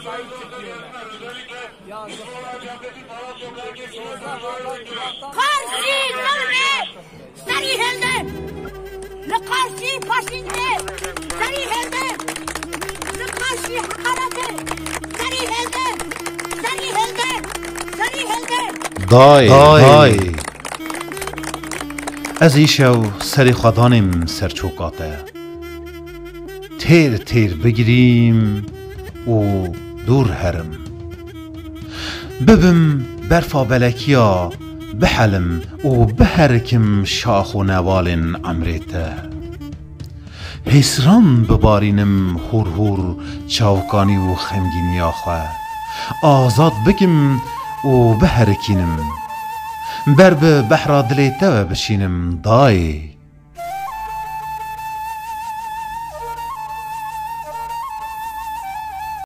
sahip çıkıyorlar. Ya Karşı zulme, seri helde, ve karşı faşizme, seri helde, ve karşı hakarete, seri helde, seri helde, seri helde. دای از ایشو سری خدانم سرچوکاته تیر تیر بگیریم و دور هرم ببم برفا بلکیا بحلم و بهرکم شاخ و نوال عمریته حسران ببارینم هور هور چاوکانی و خمگینی آخوه آزاد بکم و بهرکینم بر به بحر دلیته بشینم دای